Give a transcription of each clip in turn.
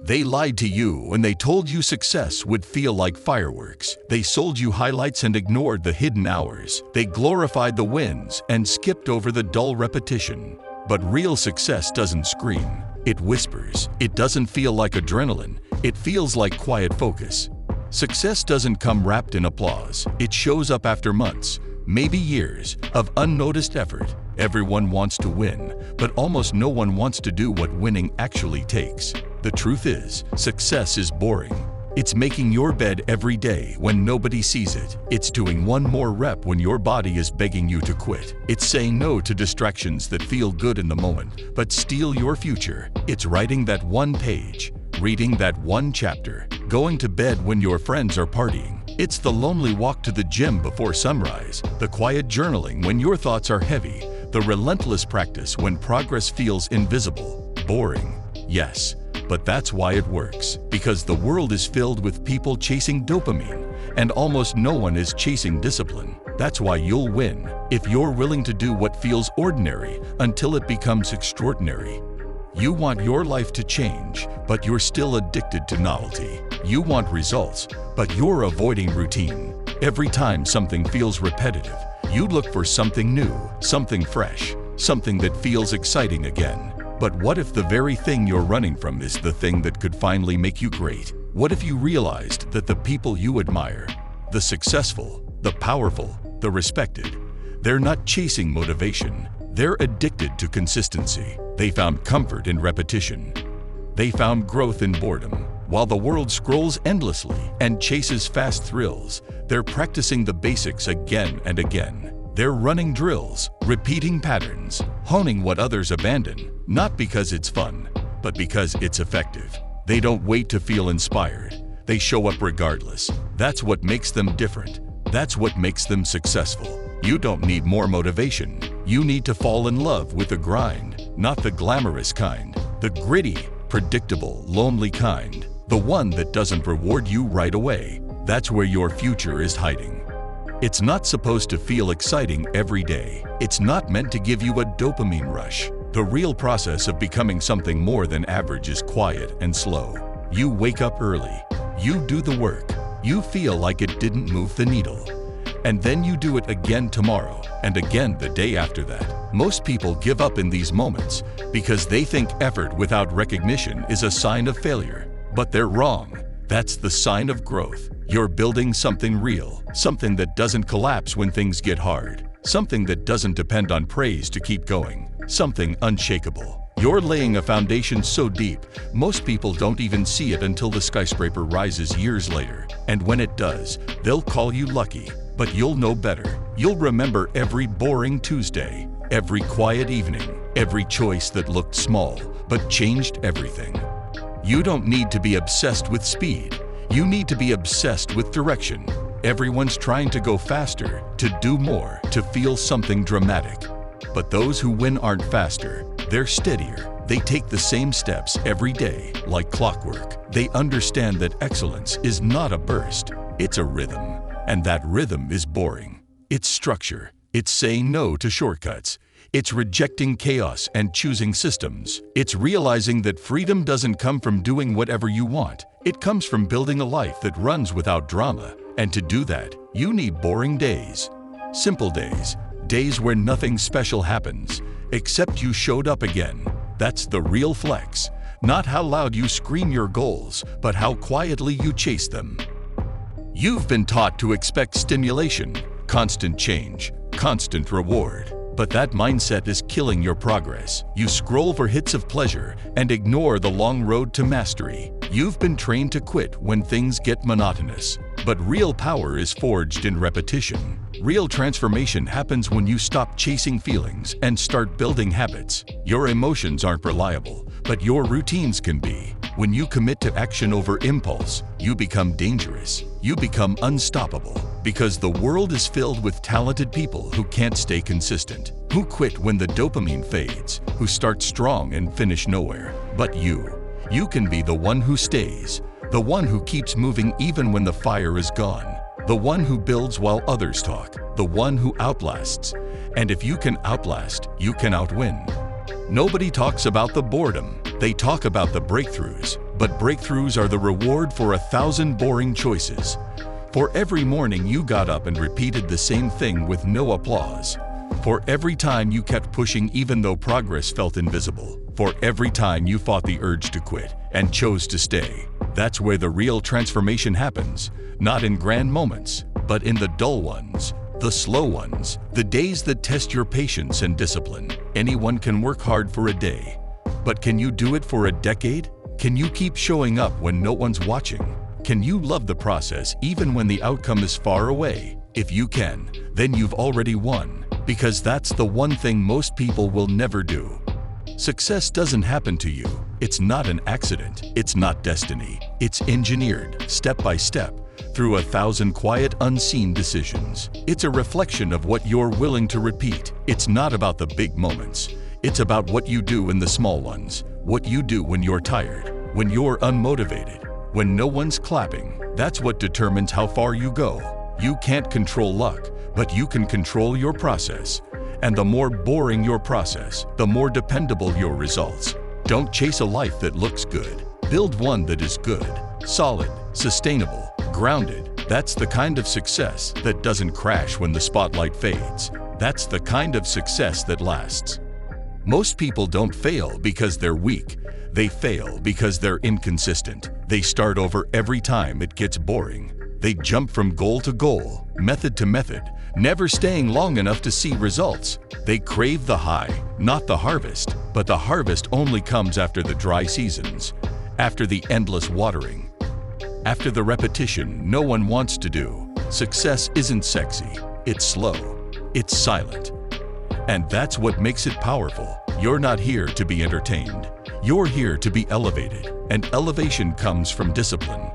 They lied to you when they told you success would feel like fireworks. They sold you highlights and ignored the hidden hours. They glorified the wins and skipped over the dull repetition. But real success doesn't scream. It whispers. It doesn't feel like adrenaline. It feels like quiet focus. Success doesn't come wrapped in applause. It shows up after months, maybe years, of unnoticed effort. Everyone wants to win, but almost no one wants to do what winning actually takes. The truth is, success is boring. It's making your bed every day when nobody sees it. It's doing one more rep when your body is begging you to quit. It's saying no to distractions that feel good in the moment, but steal your future. It's writing that one page, reading that one chapter, going to bed when your friends are partying. It's the lonely walk to the gym before sunrise, the quiet journaling when your thoughts are heavy, the relentless practice when progress feels invisible. Boring, yes, but that's why it works. Because the world is filled with people chasing dopamine, and almost no one is chasing discipline. That's why you'll win, if you're willing to do what feels ordinary until it becomes extraordinary. You want your life to change, but you're still addicted to novelty. You want results, but you're avoiding routine. Every time something feels repetitive, you look for something new, something fresh, something that feels exciting again. But what if the very thing you're running from is the thing that could finally make you great? What if you realized that the people you admire, the successful, the powerful, the respected, they're not chasing motivation, they're addicted to consistency. They found comfort in repetition. They found growth in boredom. While the world scrolls endlessly and chases fast thrills, they're practicing the basics again and again. They're running drills, repeating patterns, honing what others abandon, not because it's fun, but because it's effective. They don't wait to feel inspired. They show up regardless. That's what makes them different. That's what makes them successful. You don't need more motivation. You need to fall in love with the grind, not the glamorous kind, the gritty, predictable, lonely kind, the one that doesn't reward you right away. That's where your future is hiding. It's not supposed to feel exciting every day. It's not meant to give you a dopamine rush. The real process of becoming something more than average is quiet and slow. You wake up early. You do the work. You feel like it didn't move the needle. And then you do it again tomorrow, and again the day after that. Most people give up in these moments because they think effort without recognition is a sign of failure. But they're wrong. That's the sign of growth. You're building something real, something that doesn't collapse when things get hard, something that doesn't depend on praise to keep going, something unshakable. You're laying a foundation so deep, most people don't even see it until the skyscraper rises years later. And when it does, they'll call you lucky. But you'll know better. You'll remember every boring Tuesday, every quiet evening, every choice that looked small but changed everything. You don't need to be obsessed with speed. You need to be obsessed with direction. Everyone's trying to go faster, to do more, to feel something dramatic. But those who win aren't faster. They're steadier. They take the same steps every day, like clockwork. They understand that excellence is not a burst. It's a rhythm. And that rhythm is boring. It's structure. It's saying no to shortcuts. It's rejecting chaos and choosing systems. It's realizing that freedom doesn't come from doing whatever you want. It comes from building a life that runs without drama. And to do that, you need boring days. Simple days. Days where nothing special happens, except you showed up again. That's the real flex. Not how loud you scream your goals, but how quietly you chase them. You've been taught to expect stimulation, constant change, constant reward. But that mindset is killing your progress. You scroll for hits of pleasure and ignore the long road to mastery. You've been trained to quit when things get monotonous. But real power is forged in repetition. Real transformation happens when you stop chasing feelings and start building habits. Your emotions aren't reliable, but your routines can be. When you commit to action over impulse, you become dangerous. You become unstoppable. Because the world is filled with talented people who can't stay consistent, who quit when the dopamine fades, who start strong and finish nowhere. But you can be the one who stays, the one who keeps moving even when the fire is gone, the one who builds while others talk, the one who outlasts. And if you can outlast, you can outwin. Nobody talks about the boredom. They talk about the breakthroughs. but breakthroughs are the reward for 1,000 boring choices. For every morning you got up and repeated the same thing with no applause. For every time you kept pushing even though progress felt invisible. For every time you fought the urge to quit and chose to stay. That's where the real transformation happens, not in grand moments, but in the dull ones, the slow ones, the days that test your patience and discipline. Anyone can work hard for a day, but can you do it for a decade? Can you keep showing up when no one's watching? Can you love the process even when the outcome is far away? If you can, then you've already won, because that's the one thing most people will never do. Success doesn't happen to you. It's not an accident. It's not destiny. It's engineered, step by step, through 1,000 quiet, unseen decisions. It's a reflection of what you're willing to repeat. It's not about the big moments. It's about what you do in the small ones. What you do when you're tired, when you're unmotivated, when no one's clapping. That's what determines how far you go. You can't control luck, but you can control your process. And the more boring your process, the more dependable your results. Don't chase a life that looks good. Build one that is good, solid, sustainable, grounded. That's the kind of success that doesn't crash when the spotlight fades. That's the kind of success that lasts. Most people don't fail because they're weak. They fail because they're inconsistent. They start over every time it gets boring. They jump from goal to goal, method to method, never staying long enough to see results. They crave the high, not the harvest, but the harvest only comes after the dry seasons, after the endless watering, after the repetition no one wants to do. Success isn't sexy, it's slow, it's silent. And that's what makes it powerful. You're not here to be entertained. You're here to be elevated, and elevation comes from discipline,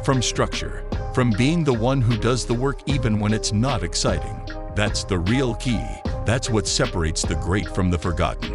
from structure, from being the one who does the work even when it's not exciting. That's the real key. That's what separates the great from the forgotten.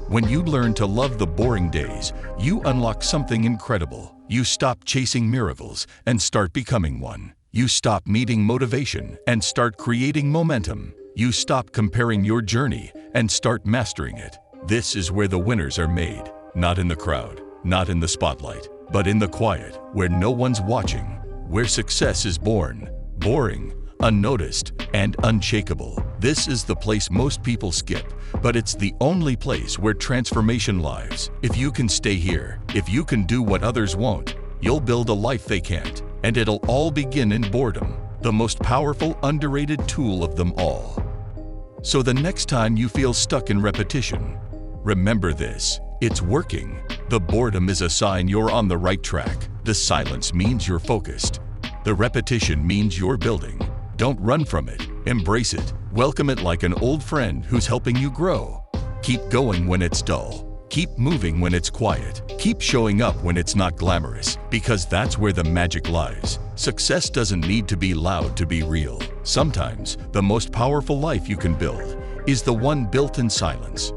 When you learn to love the boring days, you unlock something incredible. You stop chasing miracles and start becoming one. You stop needing motivation and start creating momentum. You stop comparing your journey and start mastering it. This is where the winners are made, not in the crowd, not in the spotlight, but in the quiet, where no one's watching, where success is born, boring, unnoticed, and unshakable. This is the place most people skip, but it's the only place where transformation lies. If you can stay here, if you can do what others won't, you'll build a life they can't, and it'll all begin in boredom, the most powerful, underrated tool of them all. So the next time you feel stuck in repetition, remember this: it's working. The boredom is a sign you're on the right track. The silence means you're focused. The repetition means you're building. Don't run from it. Embrace it. Welcome it like an old friend who's helping you grow. Keep going when it's dull. Keep moving when it's quiet. Keep showing up when it's not glamorous, because that's where the magic lies. Success doesn't need to be loud to be real. Sometimes, the most powerful life you can build is the one built in silence.